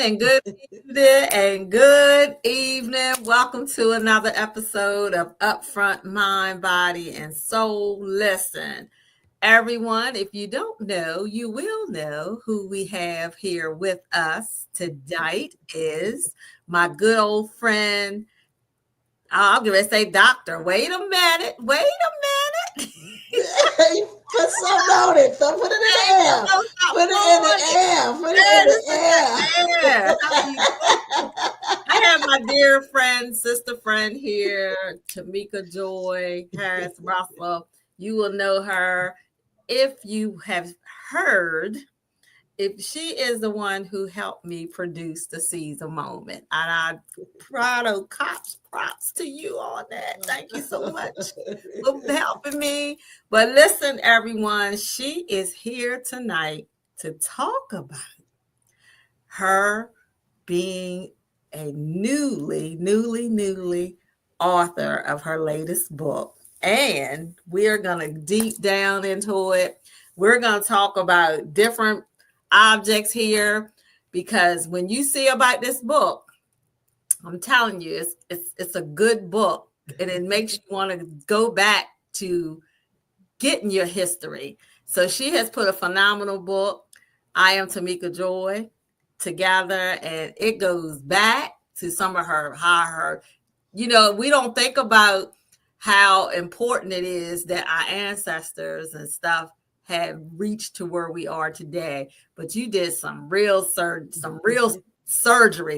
and good evening. Welcome to another episode of Upfront Mind, Body, and Soul. Listen, everyone, if you don't know, you will know who we have here with us tonight is my good old friend. I'm going to say doctor. Wait a minute. Wait a minute. Put something on it. So put it in the air. Put it in the air. Put it in the air. How you doing? I have my dear friend, sister friend here, Tamika Joy Harris Russell. You will know her if you have heard. If she is the one who helped me produce the Caesar moment, and I props to you on that. Thank you so much for helping me. But listen, everyone, she is here tonight to talk about her being a newly author of her latest book. And we are going to deep down into it. We're going to talk about different objects here, because when you see about this book, I'm telling you, it's a good book, and it makes you want to go back to getting your history. So she has put a phenomenal book, I Am Tamika Joy, together, and it goes back to some of her, we don't think about how important it is that our ancestors and stuff have reached to where we are today. But you did some real surgery.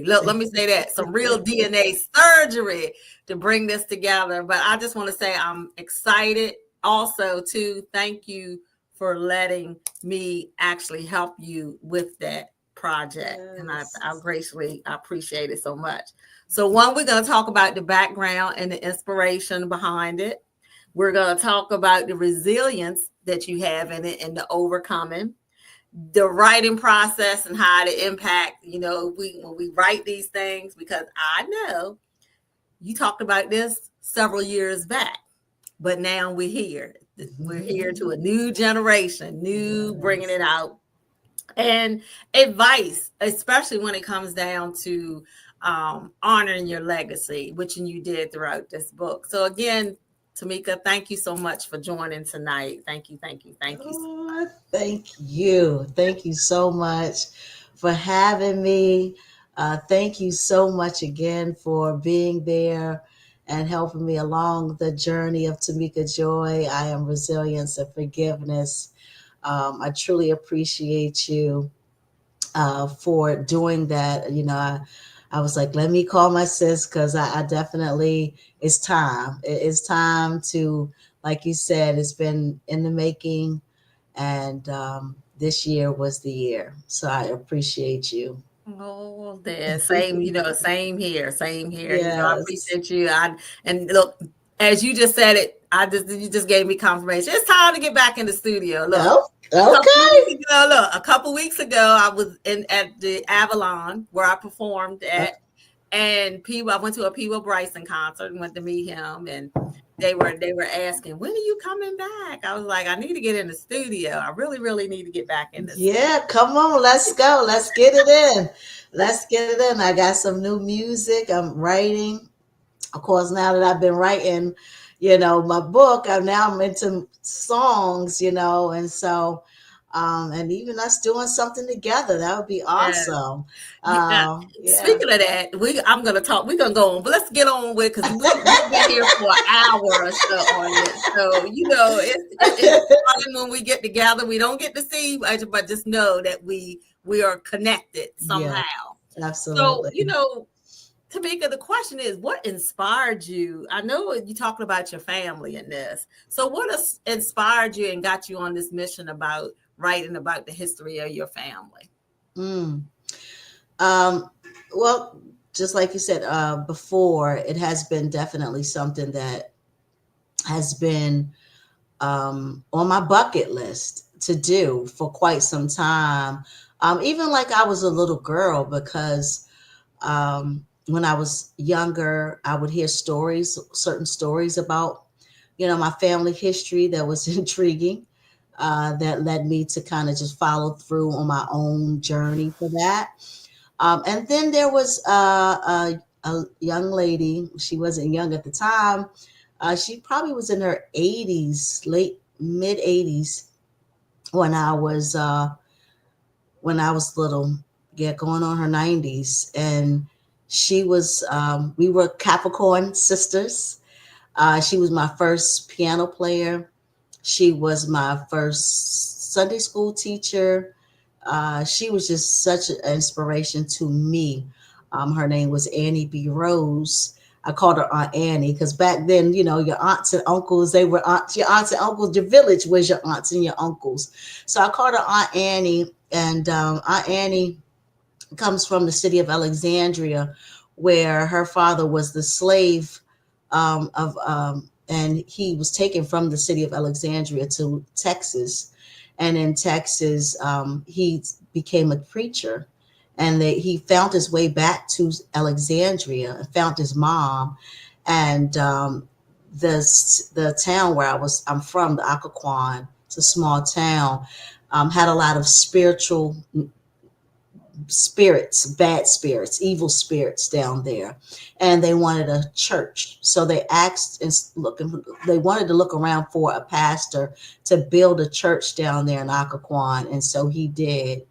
Look, let me say that, some real DNA surgery to bring this together. But I just want to say I'm excited. Also, too, thank you for letting me actually help you with that project. Yes. And I graciously appreciate it so much. So one, we're going to talk about the background and the inspiration behind it. We're going to talk about the resilience that you have in it and the overcoming, the writing process and how to impact, when we write these things, because I know you talked about this several years back, but now we're here. We're here to a new generation, bringing it out. And advice, especially when it comes down to honoring your legacy, which you did throughout this book. So again, Tamika, thank you so much for joining tonight. Thank you. Thank you. Thank you so much for having me. Thank you so much again for being there and helping me along the journey of Tamika Joy. I am resilience and forgiveness. I truly appreciate you for doing that. I was like, let me call my sis, because I definitely, it's time. It's time to, like you said, it's been in the making, and this year was the year. So I appreciate you. Oh, there, same, same here. Yes. I appreciate you. And look, as you just said it, you just gave me confirmation. It's time to get back in the studio. Look, okay. A couple weeks ago, I was at the Avalon where I performed at, and I went to a Peebo Bryson concert and went to meet him, and they were asking, when are you coming back? I was like, I need to get in the studio. I really need to get back in this. Yeah, come on, let's go. Let's get it in. Let's get it in. I got some new music. I'm writing. Of course, now that I've been writing, my book, I'm into songs, and so, and even us doing something together, that would be awesome. Yeah. Speaking of that, I'm going to talk, we're going to go on, but let's get on with, because we'll be here for an hour or so on it. So, it's fun when we get together. We don't get to see, but just know that we are connected somehow. Yeah, absolutely. So, Tamika, the question is, what inspired you? I know you talking about your family in this. So what inspired you and got you on this mission about writing about the history of your family? Well, just like you said before, it has been definitely something that has been on my bucket list to do for quite some time. Even like I was a little girl, because when I was younger, I would hear certain stories about, my family history that was intriguing, that led me to kind of just follow through on my own journey for that. And then there was a young lady. She wasn't young at the time. She probably was in her 80s, late mid 80s, when I was little. Yeah, going on her 90s, and she was. We were Capricorn sisters. She was my first piano player. She was my first Sunday school teacher. She was just such an inspiration to me. Her name was Annie B. Rose. I called her Aunt Annie because back then, your aunts and uncles, they were aunts, your aunts and uncles, your village was your aunts and your uncles. So I called her Aunt Annie, and Aunt Annie comes from the city of Alexandria, where her father was the slave and he was taken from the city of Alexandria to Texas, and in Texas he became a preacher, and he found his way back to Alexandria and found his mom, and the town where I'm from, the Occoquan, it's a small town, had a lot of spiritual spirits, bad spirits, evil spirits down there, and they wanted a church. So they asked and they wanted to look around for a pastor to build a church down there in Occoquan, and so he did.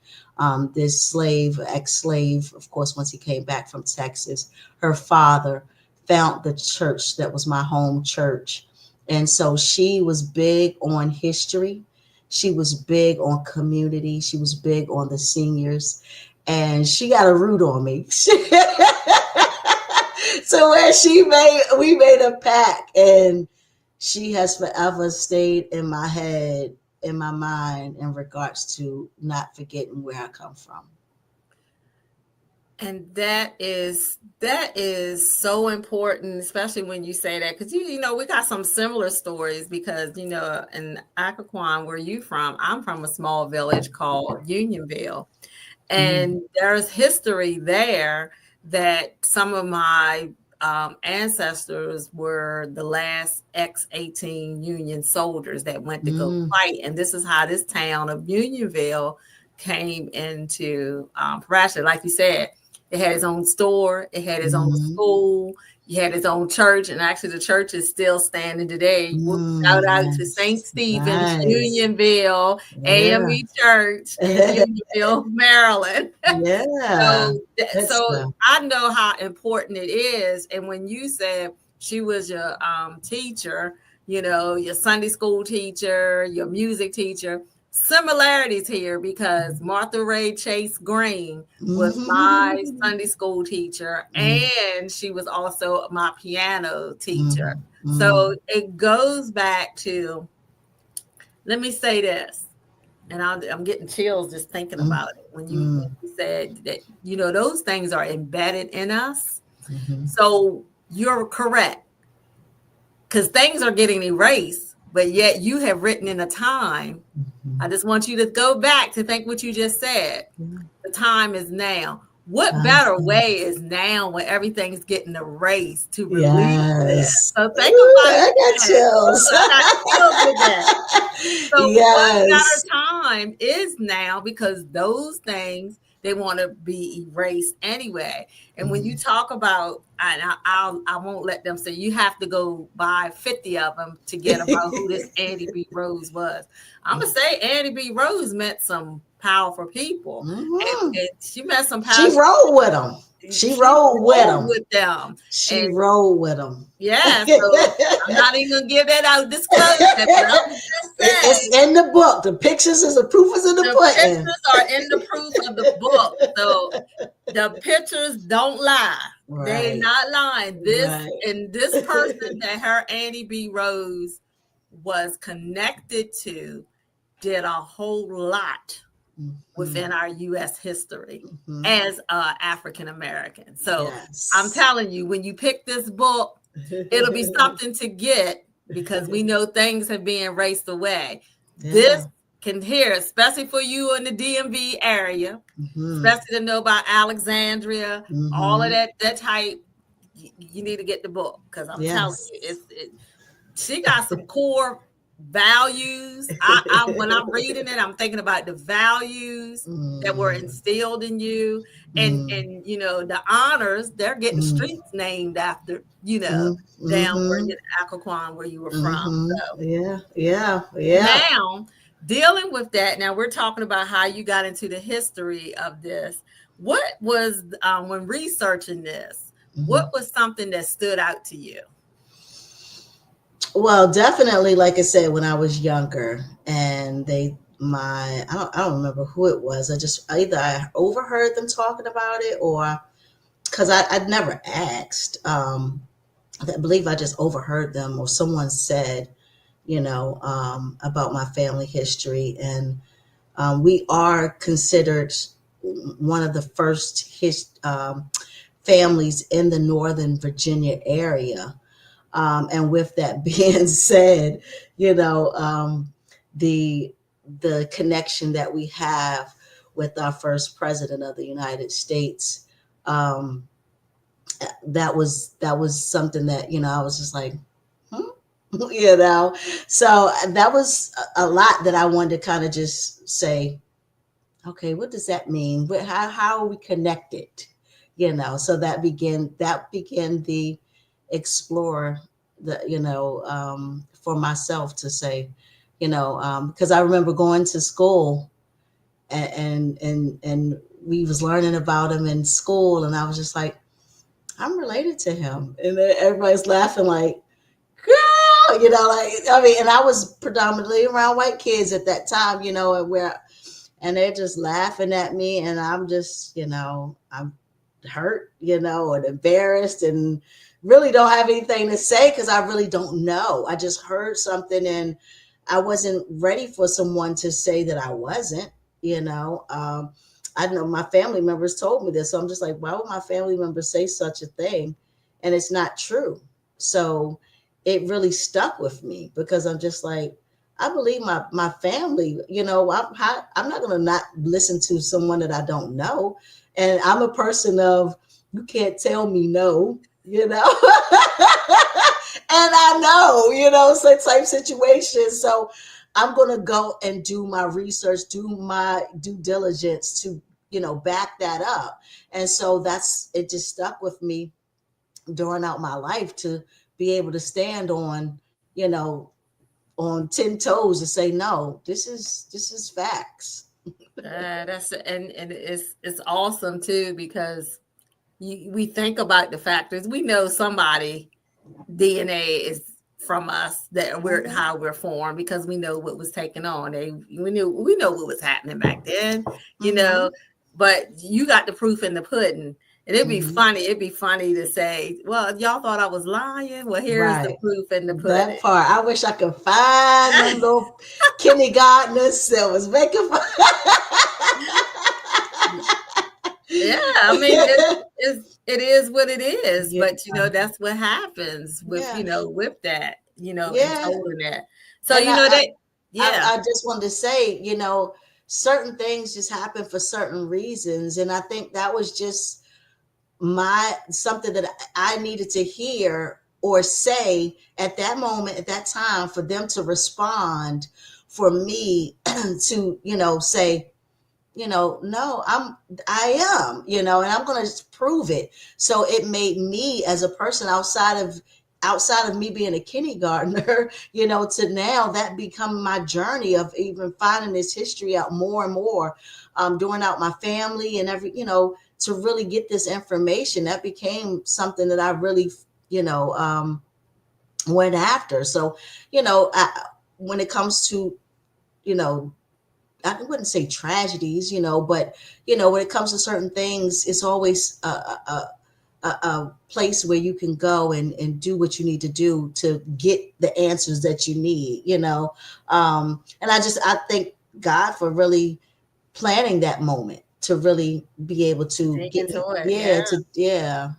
This ex-slave, of course, once he came back from Texas, her father found the church that was my home church, and so she was big on history. She was big on community. She was big on the seniors, and she got a root on me. So where we made a pact, and she has forever stayed in my head, in my mind, in regards to not forgetting where I come from. And that is so important, especially when you say that, because we got some similar stories. Because in Occoquan, where you from, I'm from a small village called Unionville, and there's history there that some of my ancestors were the last ex-18 Union soldiers that went to go fight, and this is how this town of Unionville came into fruition. Like you said, it had its own store, it had its own school, you had its own church, and actually the church is still standing today. Shout out to St. Stephen's, Nice. Unionville, Yeah. AME Church in Unionville, Maryland. Yeah. Good So stuff. I know how important it is. And when you said she was your teacher, your Sunday school teacher, your music teacher, similarities here, because Martha Ray Chase Green was my Sunday school teacher, and she was also my piano teacher. So it goes back to, let me say this, and I'm getting chills just thinking about it. When you said that, those things are embedded in us. So you're correct, because things are getting erased, but yet you have written in a time. I just want you to go back to think what you just said. The time is now. What better way is now, when everything's getting erased, to release that? Yes. So think Ooh, about I got that. chills. I got chills with that. So what Yes. better time is now, because those things, they want to be erased anyway. And when you talk about, and I won't let them say you have to go buy 50 of them to get about who this Annie B. Rose was. I'm gonna say Annie B. Rose met some powerful people, and she met some She powerful. rolled with them. She rolled with them. With them, She and rolled with them. yeah. So I'm not even gonna give that out, disclose that, but I'm just It's saying. in the book. The pictures is the proof is in the The pudding. pictures are in the proof of the book. So the pictures don't lie. They're Right. not lying. This Right. and this person that her Annie B. Rose was connected to did a whole lot within our U.S. history as African American. So I'm Yes. telling you, when you pick this book, it'll be something to get, because we know things have been erased away. This Yeah. can hear, especially for you in the DMV area, Mm-hmm. especially to know about Alexandria, all of that type. You need to get the book, because I'm telling Yes. you, she got some core values. I when I'm reading it, I'm thinking about the values that were Mm, instilled in you, mm, and the honors. They're getting mm, streets named after mm, down where mm-hmm, Occoquan, where you were from. mm-hmm. So Yeah, yeah, yeah. now, dealing with that, now we're talking about how you got into the history of this. What was when researching this? What Mhm. was something that stood out to you? Well, definitely, like I said, when I was younger, and I don't remember who it was. Either I overheard them talking about it, or because I'd never asked. I believe I just overheard them, or someone said, about my family history, and we are considered one of the first families in the Northern Virginia area. And with that being said, you know, the the connection that we have with our first president of the United States, um, that was something that I was just like, hmm? you know. So that was a lot that I wanted to kind of just say, okay, what does that mean? How are we connected? So that began the explore for myself to say, because I remember going to school, and we was learning about him in school, and I was just like, I'm related to him, and then everybody's laughing like, girl, like, I mean, and I was predominantly around white kids at that time, and they're just laughing at me, and I'm just, I'm hurt, and embarrassed, and really don't have anything to say because I really don't know. I just heard something, and I wasn't ready for someone to say that I wasn't. you know I know my family members told me this, so I'm just like, why would my family members say such a thing? And it's not true. So it really stuck with me because I'm just like, I believe my family. I'm not going to not listen to someone that I don't know. And I'm a person of, you can't tell me no, and I know, so type situations. So I'm going to go and do my research, do my due diligence to, back that up. And so it just stuck with me during out my life to be able to stand you know, on 10 toes to say, no, this is facts. That's and it's awesome too because we think about the factors. We know somebody DNA is from us that we're Mhm. how we're formed because we know what was taken on. We know what was happening back then, you know. Mhm. But you got the proof in the pudding, and it'd be Mhm. funny. It'd be funny to say, "Well, y'all thought I was lying. Well, here's the Right. proof in the pudding." That part. I wish I could find them little kindergartners that was making fun. Yeah, I mean it is what it is, Yeah. but that's what happens with Yeah. with that, and Yeah. told that. So And that I yeah. just wanted to say, certain things just happen for certain reasons. And I think that was just my something that I needed to hear or say at that moment, at that time, for them to respond, for me to, say, no, I am, and I'm going to prove it. So it made me as a person outside of me being a kindergartner, to now that become my journey of even finding this history out more and more, doing out my family and to really get this information. That became something that I really, went after. So, when it comes to, you know, I wouldn't say tragedies, but when it comes to certain things, it's always a place where you can go and do what you need to do to get the answers that you need, and I thank God for really planning that moment to really be able to Dig get into me, it. Yeah. yeah.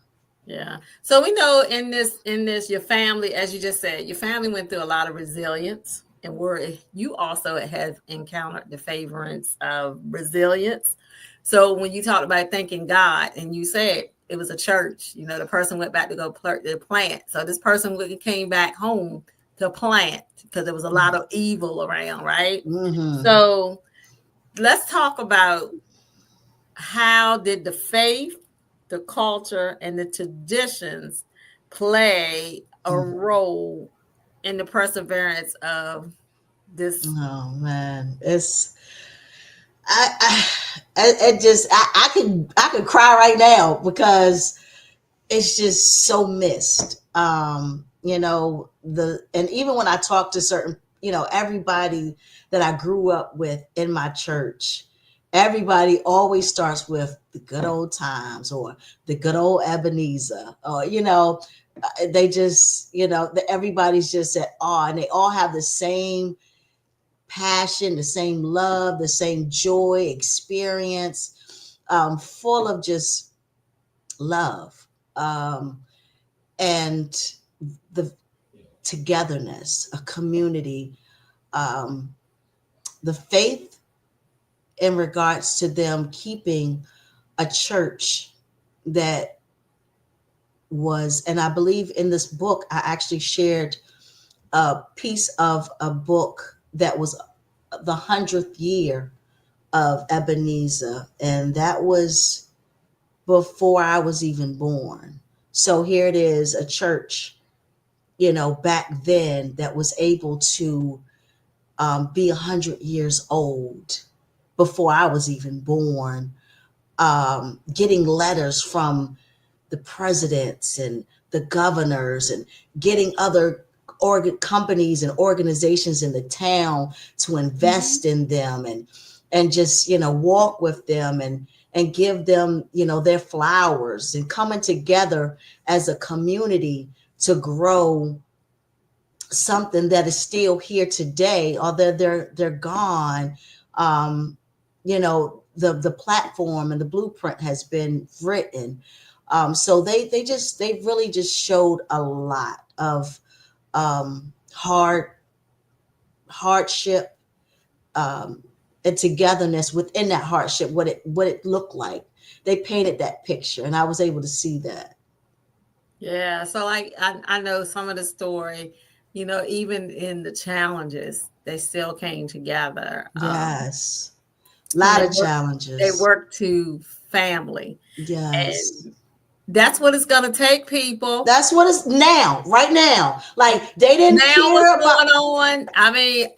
Yeah. So we know in this your family, as you just said, your family went through a lot of resilience, and you also have encountered the favorance of resilience. So when you talked about thanking God, and you said it was a church, the person went back to go the plant. So this person came back home to plant because there was a lot of evil around, right? Mm-hmm. So let's talk about how did the faith, the culture, and the traditions play a role in the perseverance of this? Oh man, it's I it just I could cry right now because it's just so missed. And even when I talk to certain, everybody that I grew up with in my church, everybody always starts with the good old times or the good old Ebenezer, or they just, everybody's just at awe, and they all have the same passion, the same love, the same joy experience, full of just love. And the togetherness, a community, um, the faith in regards to them keeping a church that was, and I believe in this book, I actually shared a piece of a book that was the 100th year of Ebenezer, and that was before I was even born. So here it is, a church, back then that was able to be 100 years old before I was even born, getting letters from the presidents and the governors and getting other companies and organizations in the town to invest in them and just walk with them and give them their flowers and coming together as a community to grow something that is still here today, although they're gone. The platform and the blueprint has been written. So they really just showed a lot of hardship, um, and togetherness within that hardship. What it looked like. They painted that picture, and I was able to see that. Yeah. So like I know some of the story, even in the challenges, they still came together. Yes, a And lot they of work they challenges. work to family. Yes. And that's what it's gonna take, people. That's what it's now, right now. Like they didn't Now what's care about. going on? I mean,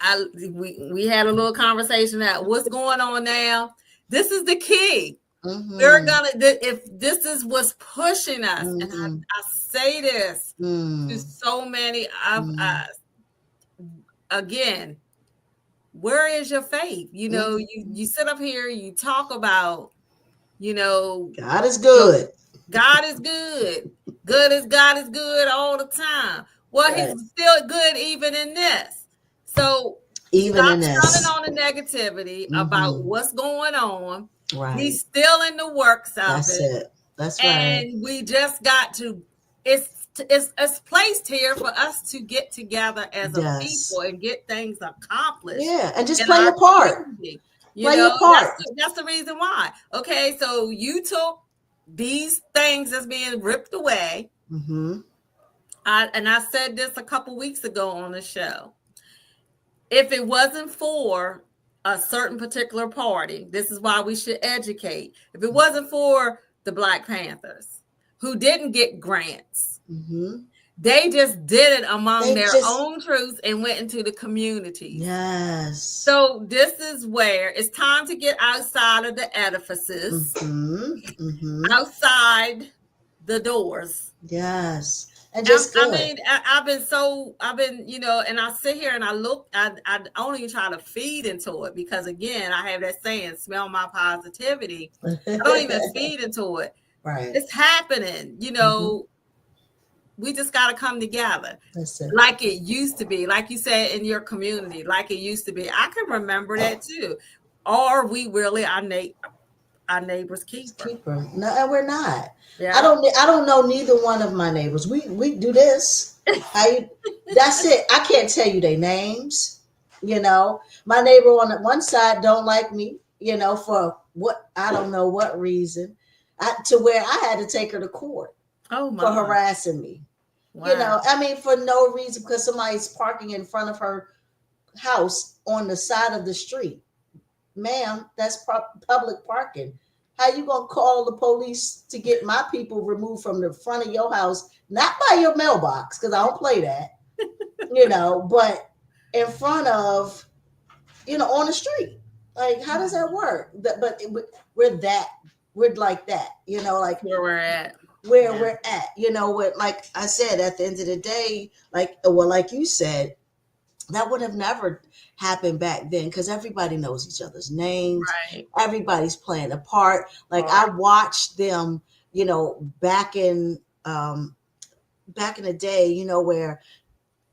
we had a little conversation that what's going on now. This is the key. We're Mm-hmm. gonna if this is what's pushing us, and Mm-hmm. I say this to Mm-hmm. so many of Mm-hmm. us again. Where is your faith? You sit up here, you talk about, you know, God is your good. God is good. Good as God is good all the time. Well, he's Right. still good even in this. So Even stop in shunning this. on the negativity about Mm-hmm. what's going on. Right. He's still in the works of That's it. it. That's right. And we just got to it's placed here for us to get together as a Yes. people and get things accomplished Yeah. And just in play our your part. community. Play your part. That's the reason why. Okay, so you took these things that's being ripped away. Mm-hmm. I said this a couple weeks ago on the show. If it wasn't for a certain particular party, this is why we should educate. If it wasn't for the Black Panthers, who didn't get grants, Mm-hmm. they just did it among They their just. own troops and went into the communities. Yes. So this is where it's time to get outside of the edifices, Mm-hmm. Mm-hmm. outside the doors. Yes. And I, just I good. mean, I've been, and I sit here and I look, I don't even try to feed into it because again, I have that saying, smell my positivity. I don't even feed into it. Right. It's happening, Mm-hmm. we just got to come together That's it. like it used to be, like you said, in your community, like it used to be. I can remember that too. Are we really our neighbor's keeper? Keeper. No, and we're not. I Yeah. don't. I don't know neither one of my neighbors. We do this. I. That's it. I can't tell you their names. My neighbor on the one side don't like me. For what I don't know what reason. To where I had to take her to court Oh for my. harassing me. Wow. I mean, for no reason, because somebody's parking in front of her house on the side of the street. Ma'am, that's public parking. How you gonna call the police to get my people removed from the front of your house, not by your mailbox, because I don't play that, but in front of, on the street. Like, how does that work? But we're that, we're like that, like That's where we're at. where Yeah. we're at, what, like I said, at the end of the day, like you said, that would have never happened back then because everybody knows each other's names. Right. Everybody's playing a part. Like, Or I watched them, back in the day, where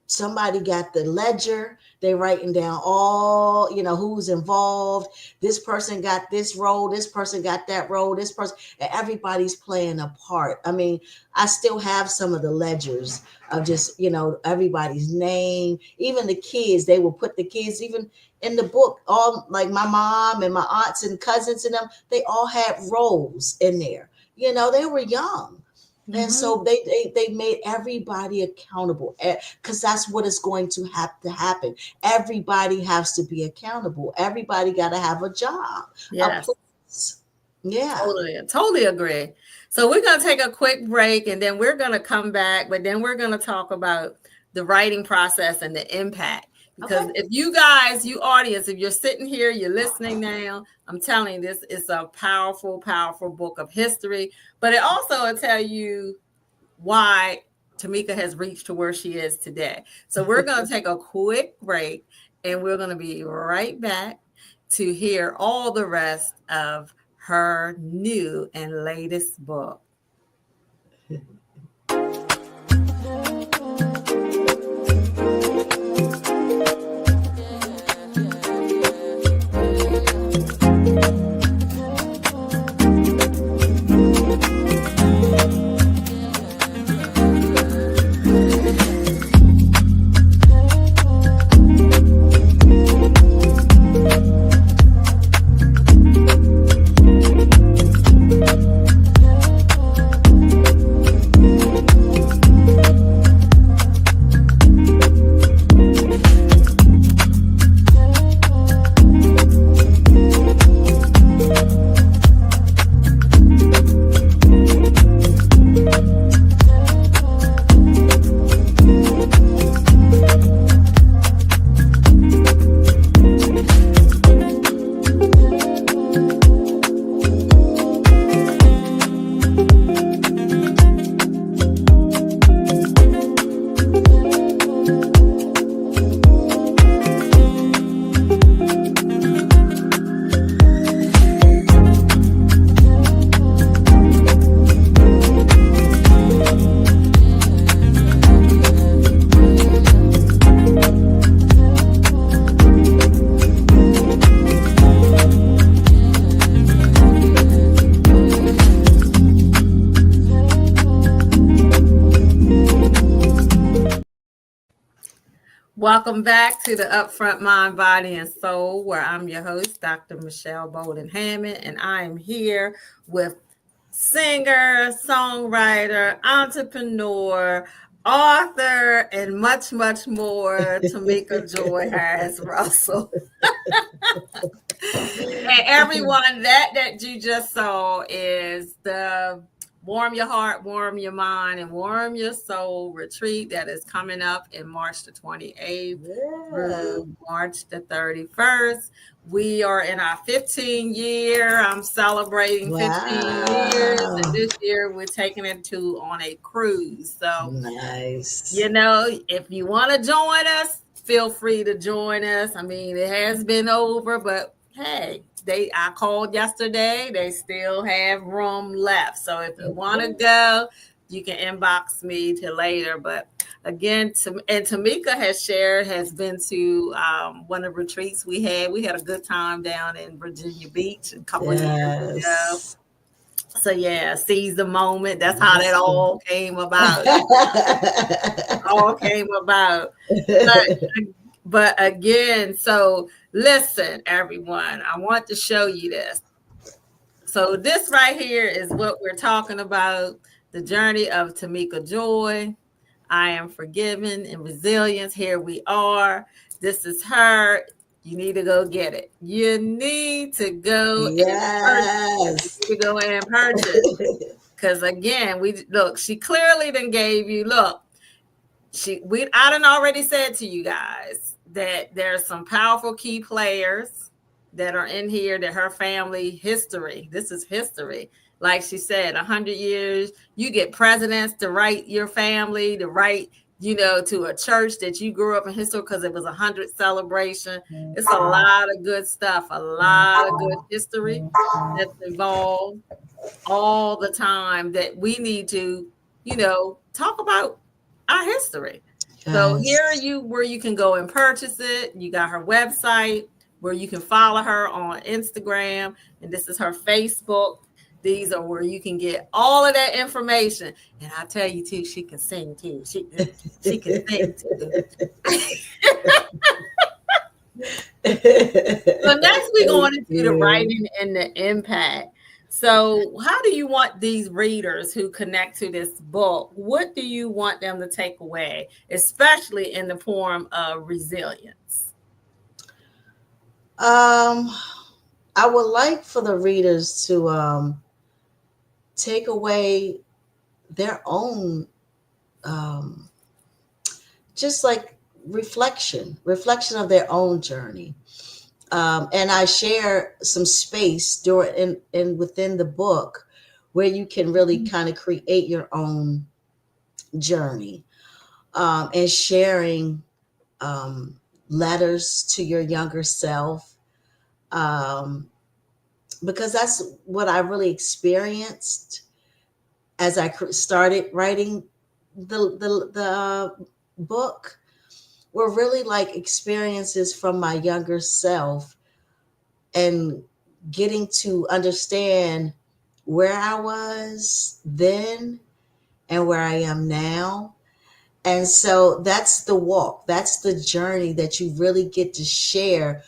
somebody got the ledger, they writing down all, who's involved. This person got this role, this person got that role, this person, and everybody's playing a part. I mean, I still have some of the ledgers of just, everybody's name. Even the kids, they will put the kids even in the book, all like my mom and my aunts and cousins and them, they all had roles in there. They were young, and mm-hmm. so they made everybody accountable, because that's what is going to have to happen. Everybody has to be accountable. Everybody got to have a job, a Yes. place. Yeah. Totally agree. So we're going to take a quick break and then we're going to come back, but then we're going to talk about the writing process and the impact. Because Okay. if you guys, you audience, if you're sitting here, you're listening now, I'm telling you, this is a powerful, powerful book of history. But it also will tell you why Tamika has reached to where she is today. So we're going to take a quick break and we're going to be right back to hear all the rest of her new and latest book. Welcome back to the Upfront Mind, Body, and Soul, where I'm your host, Dr. Michelle Bolden Hammond, and I am here with singer, songwriter, entrepreneur, author, and much, much more, Tamika Joy Harris Russell. And everyone, that you just saw is the Warm Your Heart, Warm Your Mind, and Warm Your Soul retreat that is coming up in March the 28th through March the 31st. We are in our 15 year. I'm celebrating 15 years. And this year we're taking it to on a cruise. So nice. If you want to join us, feel free to join us. I mean, it has been over, but hey, I called yesterday. They still have room left. So if you want to go, you can inbox me till later. But again, and Tamika has been to one of the retreats we had. We had a good time down in Virginia Beach a couple of years ago. So yeah, seize the moment. That's how that all came about. But again, so listen, everyone, I want to show you this. So this right here is what we're talking about, the journey of Tamika Joy. I am forgiven and resilience. Here we are. This is her. You need to go get it. You need to go and purchase it. You Yes. need to go and purchase. Because again, we look, she clearly then gave you, look, I done already said to you guys that there's some powerful key players that are in here, that her family history, this is history. Like she said, 100 years, you get presidents to write your family, to write, to a church that you grew up in history because it was 100 celebration. It's a lot of good stuff, a lot of good history that's involved all the time, that we need to, talk about our history. So here are Yes. you, where you can go and purchase it. You got her website where you can follow her on Instagram, and this is her Facebook. These are where you can get all of that information. And I tell you too, she can sing too. She can sing too. So next we're Thank going into the you. writing and the impact. So how do you want these readers who connect to this book, what do you want them to take away, especially in the form of resilience? Um, I would like for the readers to take away their own, um, just like reflection of their own journey. And I share some space during in within the book where you can really kind of create your own journey, and sharing um, letters to your younger self, um, because that's what I really experienced as I started writing the book, were really like experiences from my younger self, and getting to understand where I was then and where I am now. And so that's the walk, that's the journey that you really get to share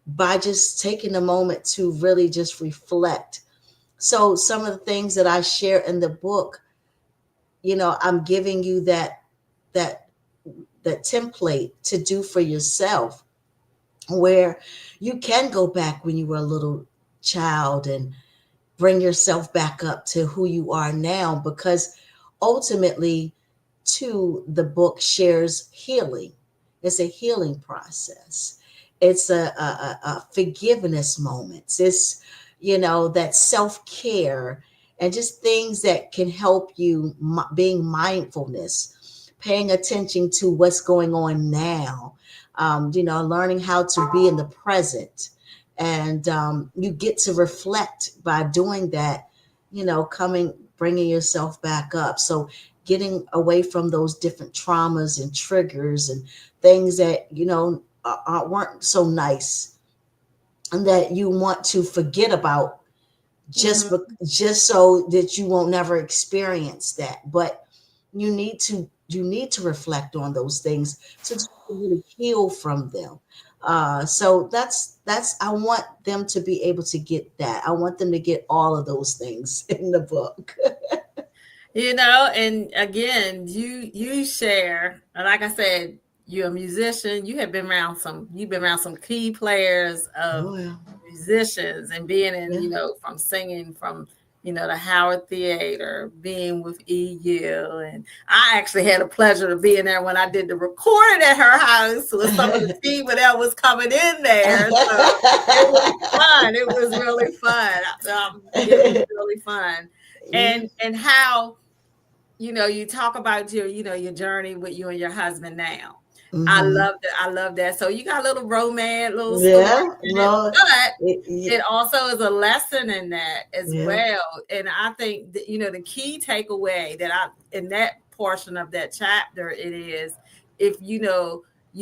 by just taking a moment to really just reflect. So some of the things that I share in the book, I'm giving you that that template to do for yourself, where you can go back when you were a little child and bring yourself back up to who you are now, because ultimately, too, the book shares healing. It's a healing process. It's a forgiveness moments. It's, that self-care, and just things that can help you, being mindfulness, paying attention to what's going on now, learning how to be in the present. And you get to reflect by doing that, bringing yourself back up. So getting away from those different traumas and triggers and things that, weren't so nice, and that you want to forget about, Mhm. just so that you won't never experience that. But you need to reflect on those things so that you can really heal from them. So that's I want them to be able to get that. I want them to get all of those things in the book. And again, you share, and like I said, you're a musician. You've been around some key players of Oh yeah. musicians, and being in, Yeah. from singing from, the Howard Theater, being with EU. And I actually had a pleasure of being there when I did the recording at her house with some of the team that was coming in there. So it was fun. It was really fun. It was really fun. Yeah. And how, you talk about your journey with you and your husband now. I Hmm. love that. I love that. So you got a little romance, little story Yeah. in it, No. but Yeah. it also is a lesson in that as Yeah. well. And I think that, the key takeaway that in that portion of that chapter, it is, if you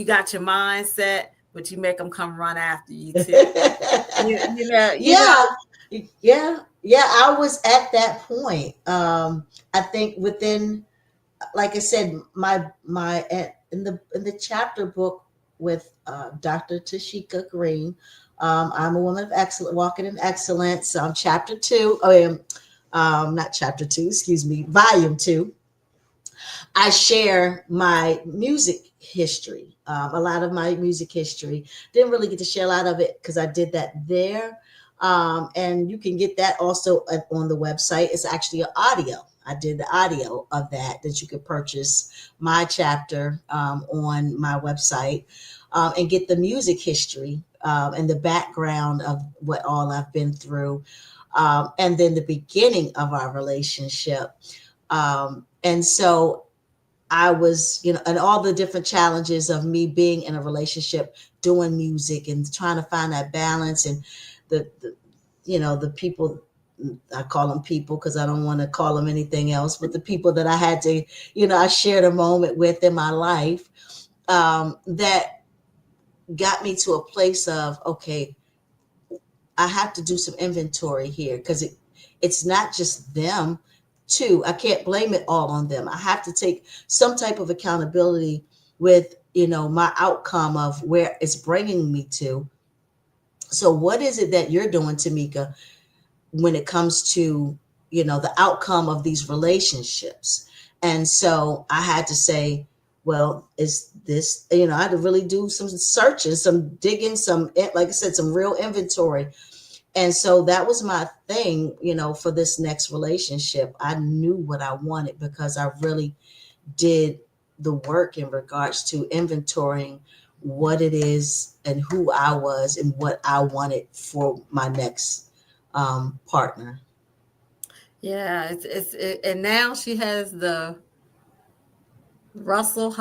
got your mindset, but you make them come run after you too. Yeah. Yeah. Yeah. I was at that point. I think within, like I said, in the chapter book with Dr. Tashika Green, I'm a woman of excellence, walking in excellence. Chapter two, not chapter two, excuse me, volume two. I share my music history, a lot of my music history. Didn't really get to share a lot of it because I did that there. And you can get that also on the website. It's actually an audio. I did the audio of that you could purchase my chapter on my website and get the music history and the background of what all I've been through. And then the beginning of our relationship. And so I was, and all the different challenges of me being in a relationship, doing music and trying to find that balance and the the people, I call them people because I don't want to call them anything else, but the people that I had to, I shared a moment with in my life that got me to a place of, okay, I have to do some inventory here because it's not just them too. I can't blame it all on them. I have to take some type of accountability with, my outcome of where it's bringing me to. So what is it that you're doing, Tamika, when it comes to, the outcome of these relationships? And so I had to say, well, is this, I had to really do some searching, some digging, some, like I said, some real inventory. And so that was my thing, for this next relationship. I knew what I wanted because I really did the work in regards to inventorying what it is and who I was and what I wanted for my next partner. Yeah, and now she has the Harris Russell.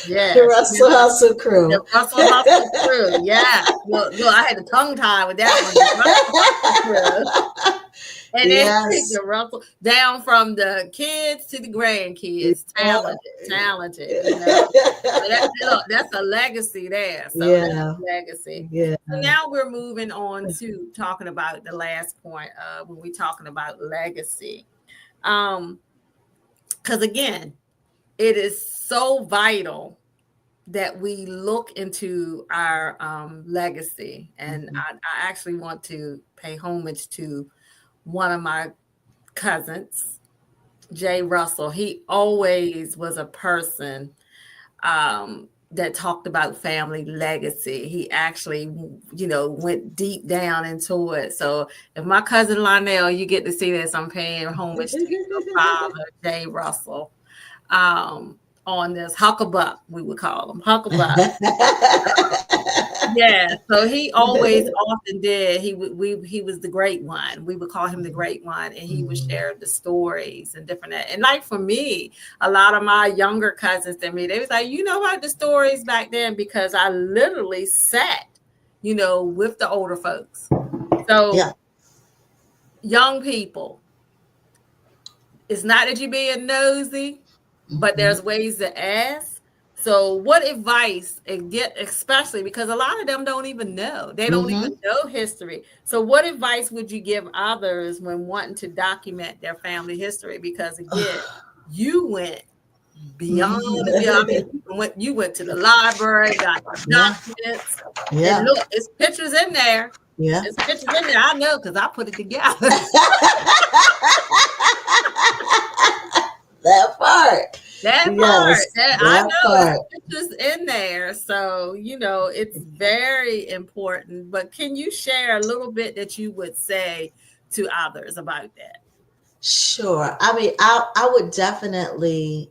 Yes, Russell Hustle the crew. Russell Hustle crew. Yeah, look, I had a tongue tie with that one. The Russell Hustle crew. And then Yes. the Russell down from the kids to the grandkids, Yeah. talented. So look, that's a legacy there. So that's Yeah. a legacy. Yeah. So now we're moving on to talking about the last point when we're talking about legacy. Because again, it is so vital that we look into our legacy. And Mhm. I actually want to pay homage to one of my cousins, Jay Russell. He always was a person that talked about family legacy. He actually, went deep down into it. So if my cousin Lionel, you get to see this, I'm paying homage to your father, Jay Russell, on this Hucklebuck, we would call him Hucklebuck. Yeah, so he always often did. He was the great one. We would call him the great one, and he would Mhm. share the stories and different. And like for me, a lot of my younger cousins than me, they was like, about the stories back then because I literally sat, with the older folks. Yeah. So young people, it's not that you're being nosy, but Mhm. there's ways to ask. So, what advice and get, especially because a lot of them don't even know, they don't even Mhm. know history. So, what advice would you give others when wanting to document their family history? Because again, you went beyond the beyond. I mean, you went to the library, got the Yeah. documents, and Yeah. look, it's pictures in there. Yeah. It's pictures in there. I know because I put it together. That part. That part, Yes, that I that know it's part. pictures in there. So, it's very important. But can you share a little bit that you would say to others about that? Sure. I mean, I would definitely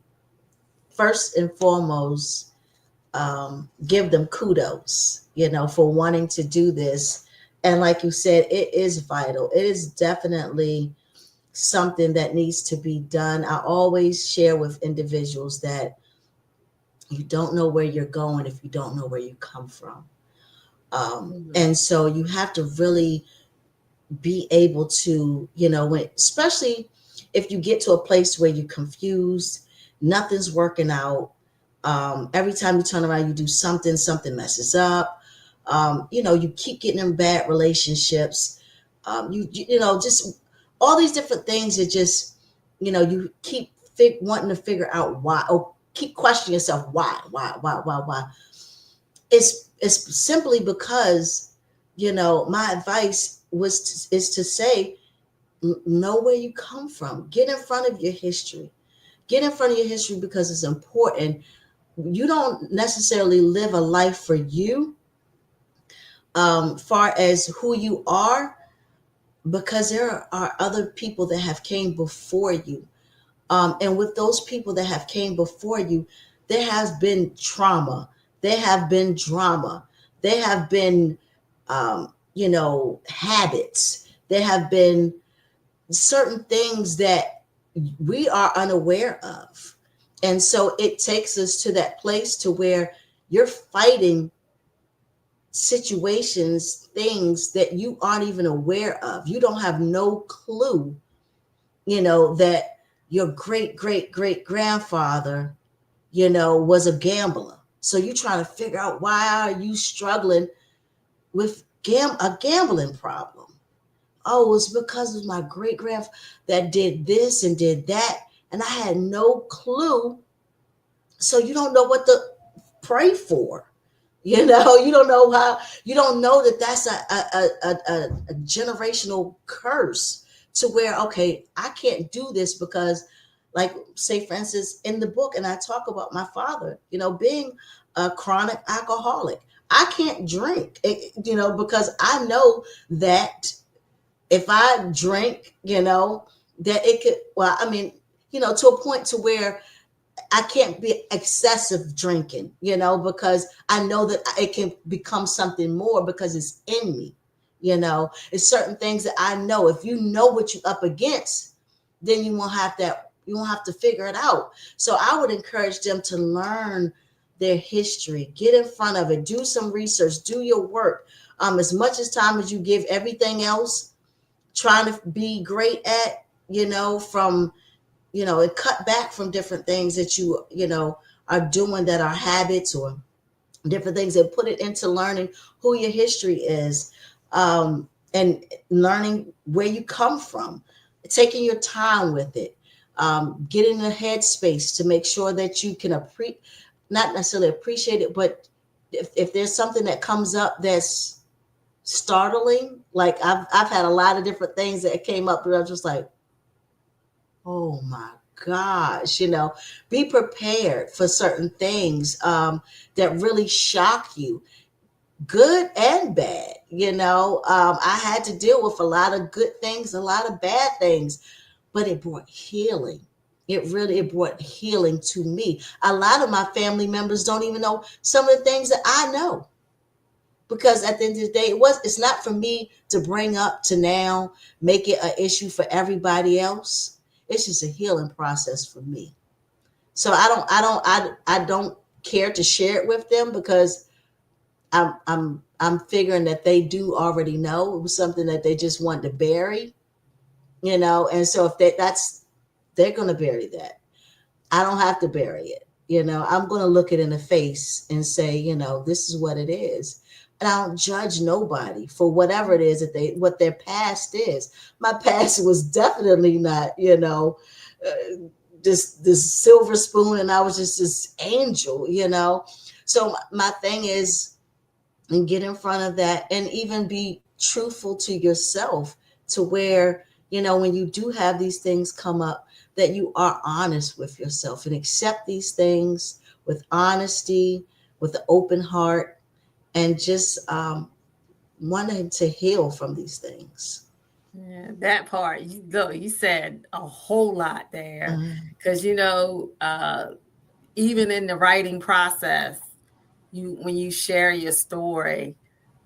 first and foremost give them kudos, for wanting to do this. And like you said, it is vital. It is definitely something that needs to be done. I always share with individuals that you don't know where you're going if you don't know where you come from. Mhm. And so you have to really be able to, especially if you get to a place where you're confused, nothing's working out. Every time you turn around, you do something, something messes up. You keep getting in bad relationships. Just all these different things that just, you keep wanting to figure out why, or keep questioning yourself, why. It's simply because, my advice is to say, know where you come from, get in front of your history, Get in front of your history because it's important. You don't necessarily live a life for you, far as who you are, because there are other people that have came before you. And with those people that have came before you, there has been trauma, there have been drama, there have been, habits, there have been certain things that we are unaware of. And so it takes us to that place to where you're fighting situations, things that you aren't even aware of. You don't have no clue, that your great great great grandfather, was a gambler. So you're trying to figure out, why are you struggling with a gambling problem? Oh, it's because of my great grandfather that did this and did that, and I had no clue. So you don't know what to pray for. You don't know how. You don't know that that's a generational curse, to where, okay, I can't do this because, like, say for instance, in the book, and I talk about my father, being a chronic alcoholic. I can't drink, because I know that if I drink, that it could, well, I mean, to a point to where I can't be excessive drinking, because I know that it can become something more because it's in me. It's certain things that I know. If you know what you're up against, then you won't have to figure it out. So I would encourage them to learn their history, get in front of it, do some research, do your work. As much as time as you give everything else, trying to be great at, from and cut back from different things that are doing that are habits, or different things, and put it into learning who your history is, and learning where you come from, taking your time with it, getting a headspace to make sure that you can not necessarily appreciate it, but if there's something that comes up that's startling, like I've had a lot of different things that came up, but I'm just like, oh my gosh, be prepared for certain things, that really shock you, good and bad. I had to deal with a lot of good things, a lot of bad things, but it brought healing. It brought healing to me. A lot of my family members don't even know some of the things that I know, because at the end of the day, it's not for me to bring up to now make it an issue for everybody else. It's just a healing process for me. So I don't care to share it with them, because I'm figuring that they do already know. It was something that they just wanted to bury, and so if they're going to bury that. I don't have to bury it. I'm going to look it in the face and say, this is what it is. And I don't judge nobody for whatever it is what their past is. My past was definitely not, this silver spoon, and I was just this angel. So my thing is, and get in front of that, and even be truthful to yourself, to where, when you do have these things come up, that you are honest with yourself and accept these things with honesty, with an open heart, and just wanting to heal from these things. Yeah, that part, you said a whole lot there, Mm. because even in the writing process, when you share your story,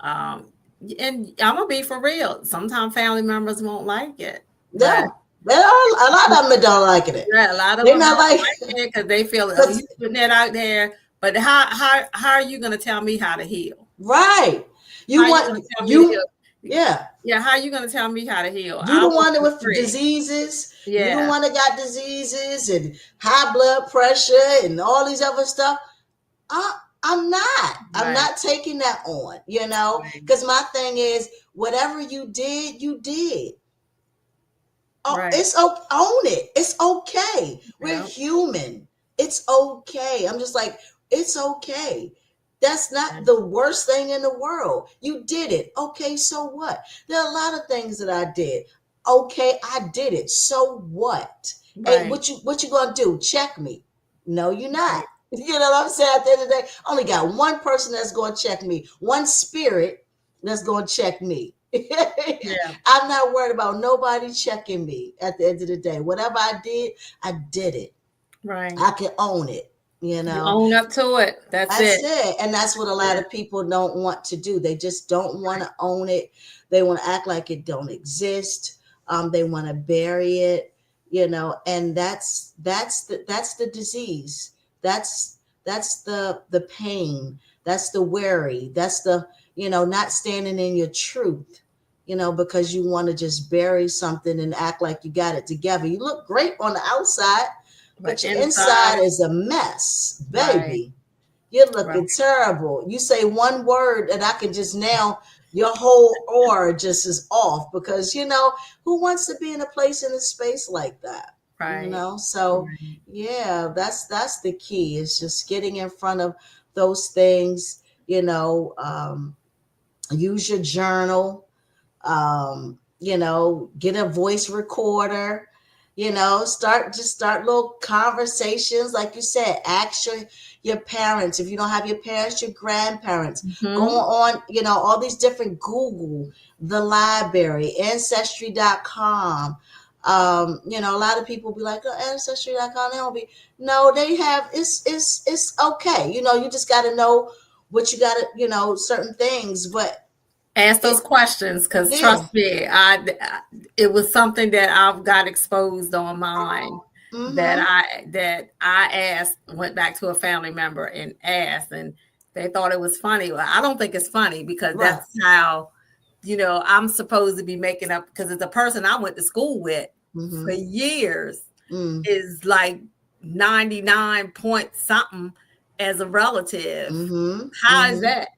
um, and I'm gonna be for real. Sometimes family members won't like it, but No, there are a lot of them that don't like it. yeah, a lot of They're them not don't like, like it because they feel, oh, but you putting that out there. But how are you gonna tell me how to heal? right. How You are you gonna want tell me to you, heal? yeah. Yeah, how are you gonna tell me how to heal? You I the want one that you with free. diseases. You the Yeah, one that got diseases and high blood pressure and all these other stuff. I'm not. I'm right, not taking that on, right, because my thing is, whatever you did, you did. Oh, right. own it. It's okay. We're Yeah, human. It's okay. I'm just like, it's okay. That's yeah, not the worst thing in the world. You did it. Okay, so what? There are a lot of things that I did. Okay, I did it. So what? Hey, Right. what you gonna do? Check me? No, you're not. Right. You know what I'm saying? At the end of the day, I only got one person that's gonna check me, one spirit that's gonna check me. Yeah. I'm not worried about nobody checking me at the end of the day. Whatever I did it. Right. I can own it, you You know. own up to it. That's That's it. it. And that's what a lot Yeah. of people don't want to do. They just don't want to own it. They want to act like it don't exist. They want to bury it, you know, and that's the disease. That's the pain. That's the worry. That's the, you know, not standing in your truth, you know, because you want to just bury something and act like you got it together. You look great on the outside, But but your inside inside, is a mess, right. baby. You're Right. looking terrible. You say one word and I can just now, your whole aura just is off because, you know, who wants to be in a place in a space like that? You Right. know, so Right. yeah, that's the key. It's just getting in front of those things, you know, use your journal, you know, get a voice recorder, you know, start little conversations. Like you said, ask your parents. If you don't have your parents, your grandparents. Go Hmm. on, you know, all these different Google, the library, ancestry.com. You know, a lot of people be like, oh, ancestry.com, they don't be, no, they have, it's okay. You know, you just got to know what you got to, you know, certain things, but Ask those it, questions because yeah. trust me, it was something that I've got exposed on mine Mm-hmm. that I asked, went back to a family member and asked, and they thought it was funny. Well, I don't think it's funny because Right. that's how, you know, I'm supposed to be making up because it's a person I went to school with for Mm-hmm. years Mm. is like 99 point something as a relative. Mm-hmm. How is Mm-hmm. that?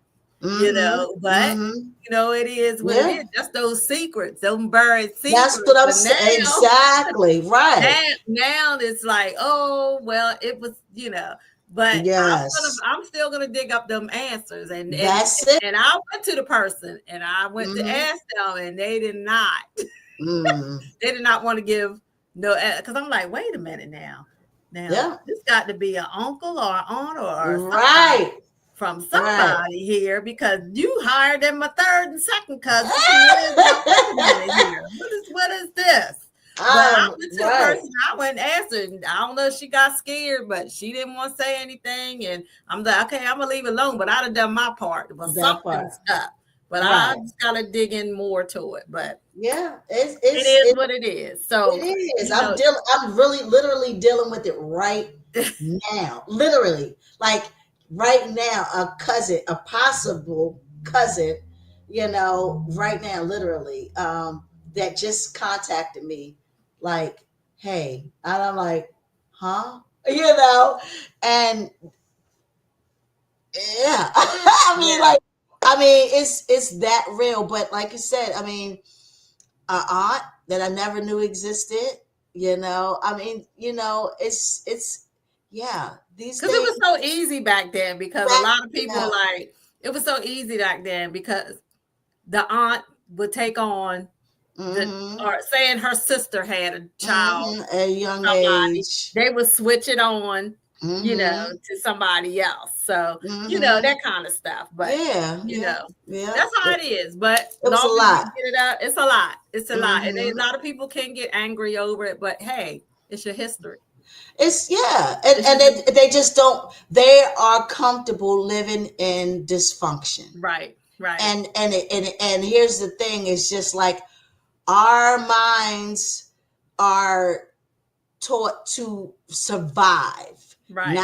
You Mm-hmm. know, but Mm-hmm. you know, it is what it Yeah. is. Just those secrets, those buried That's secrets. what I'm But saying. now, Exactly. Right. now it's like, oh well, it was, you know. But Yes. I'm still gonna dig up them answers, That's it. and I went to the person and I went to Mm-hmm. ask them, and they did not, Mm. they did not want to give no, because I'm like, wait a minute now Yeah. this got to be an uncle or an aunt or somebody Right. from Right. somebody here because you hired them a third and second cousins who live now. Wait a minute here. What is this? But I went to the Right. person, I went and asked her, and I don't know if she got scared, but she didn't want to say anything. And I'm like, okay, I'm gonna leave it alone. But I'd have done my part. But That part. something's up. But I Right. just gotta dig in more to it. But Yeah. it is what it is. So It is. you know, I'm really literally dealing with it right now. Literally. Like right now, a cousin, a possible cousin, you know, right now, literally, that just contacted me like, hey, and I'm like, huh? You know, and yeah. I mean, yeah. like, I mean, it's that real, but like you said, I mean, a aunt that I never knew existed. You know, I mean, you know, it's yeah. These Because it things was so easy back then because a back, lot of people yeah. like it was so easy back then because the aunt would take on the Mm-hmm. or saying her sister had a child, Mm-hmm. At a young somebody, age. they would switch it on, you know, Mm-hmm. to somebody else. So, you know, Mm-hmm. that kind of stuff. But, Yeah, you yeah, know, yeah. that's how it is. But It was a long as you lot. get it out, it's a lot. It's a lot. And a Mm-hmm. lot of people can get angry over it, but hey, it's your history. It's yeah, It's and your history. they just don't. They are comfortable living in dysfunction, Right, right, and here's the thing: it's just like our minds are taught to survive, right,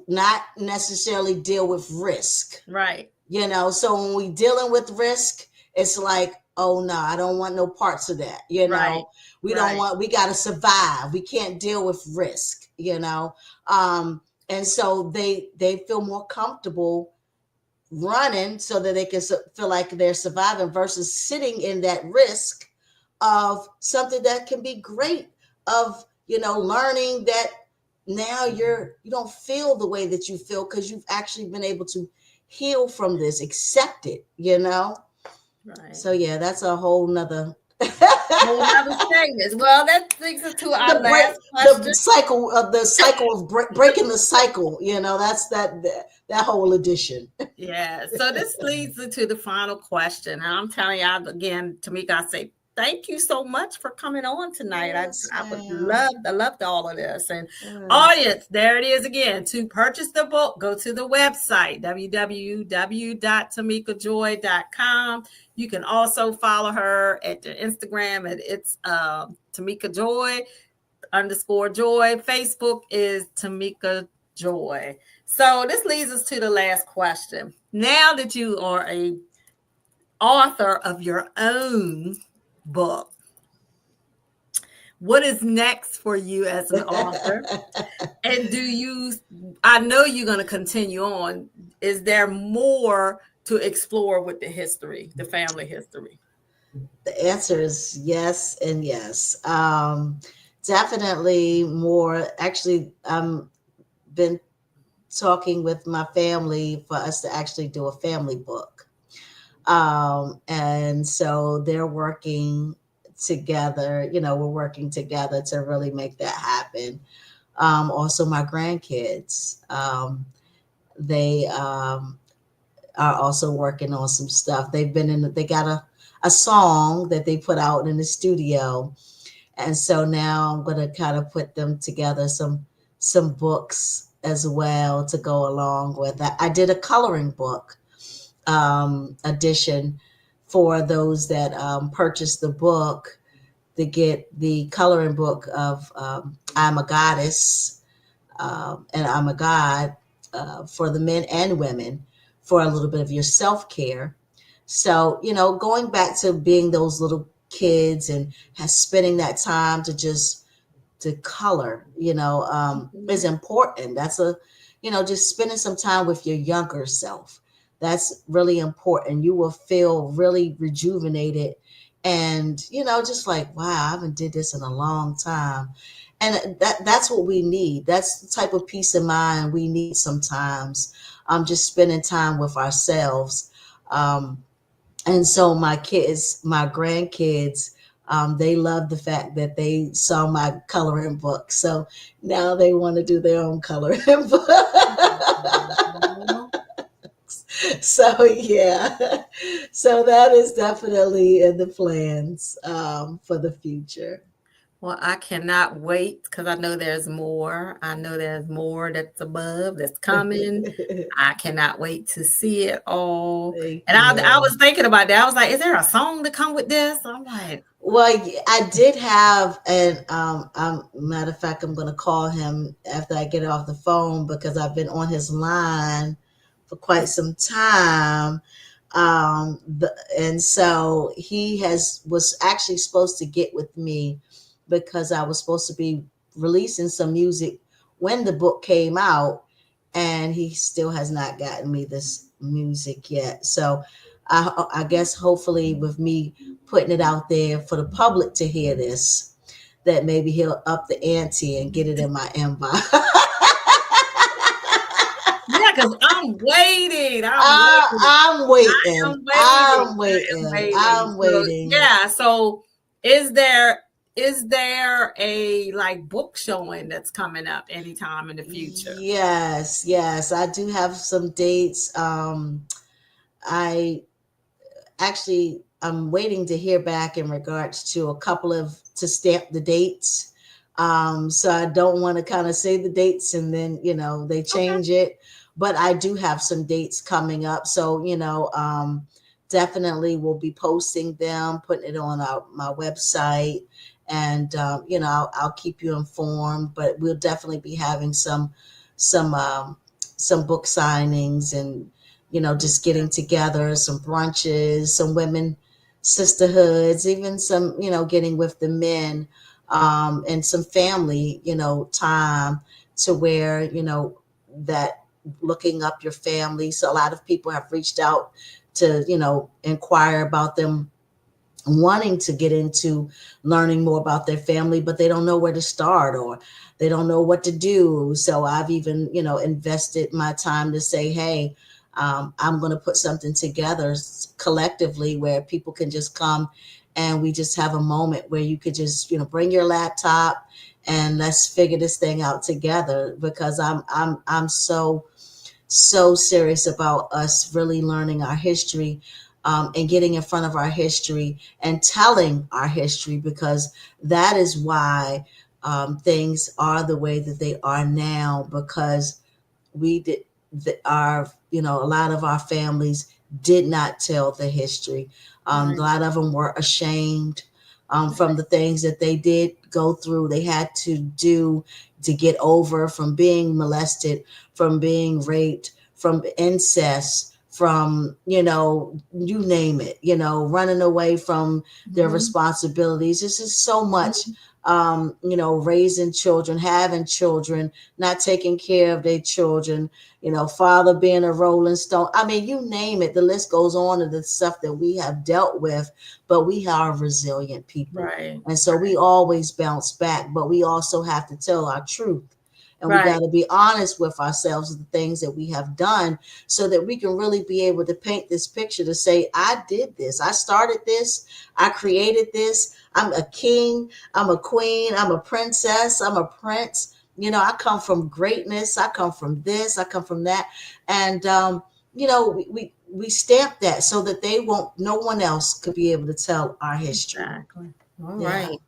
not necessarily deal with risk. right, You know, so when we dealing with risk, it's like, oh no, I don't want no parts of that. You right, know, we don't right, want. We got to survive. We can't deal with risk. You know, and so they feel more comfortable running so that they can feel like they're surviving versus sitting in that risk of something that can be great, of, you know, learning that now you don't feel the way that you feel because you've actually been able to heal from this, accept it, you know. right. So yeah, that's a whole nother Whole nother segment. Well, that takes us to our The break, last question. the cycle of breaking the cycle. That's that whole edition. Yeah. So this leads into the final question. And I'm telling you again, Tamika, I say thank you so much for coming on tonight. Yes, I would ma'am. I loved all of this. And Yes. audience, there it is again. To purchase the book, go to the website, www.tamikajoy.com. You can also follow her at the Instagram at it's Tamika Joy underscore joy. Facebook is Tamika Joy. So this leads us to the last question. Now that you are a author of your own book, what is next for you as an author? And I know you're going to continue on. Is there more to explore with the history, the family history? The answer is yes and yes. Definitely more. Actually, been talking with my family for us to actually do a family book. And so they're working together. We're working together to really make that happen. Also, my grandkids, they are also working on some stuff. They got a song that they put out in the studio. And so now I'm going to kind of put them together some books as well to go along with that. I did a coloring book edition for those that purchased the book to get the coloring book of I'm a Goddess and I'm a God for the men and women for a little bit of your self care. So, going back to being those little kids and spending that time to color, is Mhm. important. That's just spending some time with your younger self. That's really important. You will feel really rejuvenated and, just like, wow, I haven't did this in a long time. And that's what we need. That's the type of peace of mind we need sometimes. Just spending time with ourselves. And so my grandkids, they love the fact that they saw my coloring book. So now they want to do their own coloring book. So yeah, so that is definitely in the plans for the future. Well, I cannot wait because I know there's more. I know there's more that's above, that's coming. I cannot wait to see it all. Thank And I you. was thinking about that. I was like, is there a song to come with this? I'm like, Well, I did have, and matter of fact, I'm going to call him after I get off the phone because I've been on his line for quite some time. And so he was actually supposed to get with me because I was supposed to be releasing some music when the book came out, and he still has not gotten me this music yet. So I guess hopefully with me putting it out there for the public to hear this, that maybe he'll up the ante and get it in my inbox. yeah, because I'm waiting. I'm waiting. I'm I waiting. am waiting. I'm I am waiting. waiting. I'm So waiting. yeah. So is there a like book showing that's coming up anytime in the future? Yes, yes. I do have some dates. I actually I'm waiting to hear back in regards to a couple of to stamp the dates. So I don't want to kind of say the dates and then they Okay. change it. But I do have some dates coming up. So definitely we'll be posting them, putting it on my website, and I'll keep you informed. But we'll definitely be having some some book signings and just getting together, some brunches, some women sisterhoods, even some, getting with the men, and some family, time to where, that looking up your family. So a lot of people have reached out to, inquire about them wanting to get into learning more about their family, but they don't know where to start or they don't know what to do. So I've even, invested my time to say, hey, I'm going to put something together collectively where people can just come and we just have a moment where you could just, bring your laptop and let's figure this thing out together, because I'm so serious about us really learning our history, and getting in front of our history and telling our history, because that is why, things are the way that they are now, because we did our, a lot of our families did not tell the history. A Right. lot of them were ashamed, from the things that they did go through, they had to do to get over, from being molested, from being raped, from incest, from, you name it, running away from their Mhm. responsibilities. This is so much, Mhm. raising children, having children, not taking care of their children, father being a rolling stone. I mean, you name it, the list goes on of the stuff that we have dealt with, but we are resilient people. Right. And so we always bounce back, but we also have to tell our truth. And we got Right. to be honest with ourselves of the things that we have done, so that we can really be able to paint this picture to say, I did this, I started this, I created this, I'm a king, I'm a queen, I'm a princess, I'm a prince. I come from greatness. I come from this. I come from that, and we stamp that so that they won't. No one else could be able to tell our history. Exactly. All Yeah. right.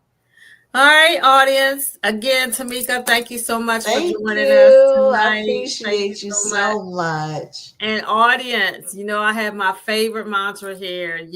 All right, audience. Again, Tamika, thank you so much for Thank joining us you. I tonight. Thank you appreciate you so much. so much. And audience, I have my favorite mantra here,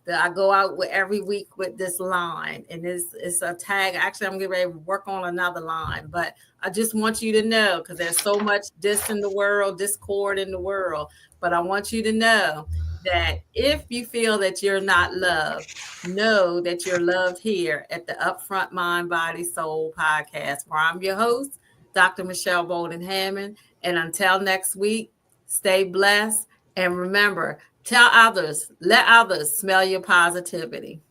that I go out with every week with this line. And it's a tag. Actually, I'm getting ready to work on another line, but I just want you to know, because there's so much in the world, discord in the world. But I want you to know that if you feel that you're not loved, know that you're loved here at the Upfront Mind, Body, Soul podcast, where I'm your host, Dr. Michelle Bolden Hammond. And until next week, stay blessed, and remember, tell others, let others smell your positivity.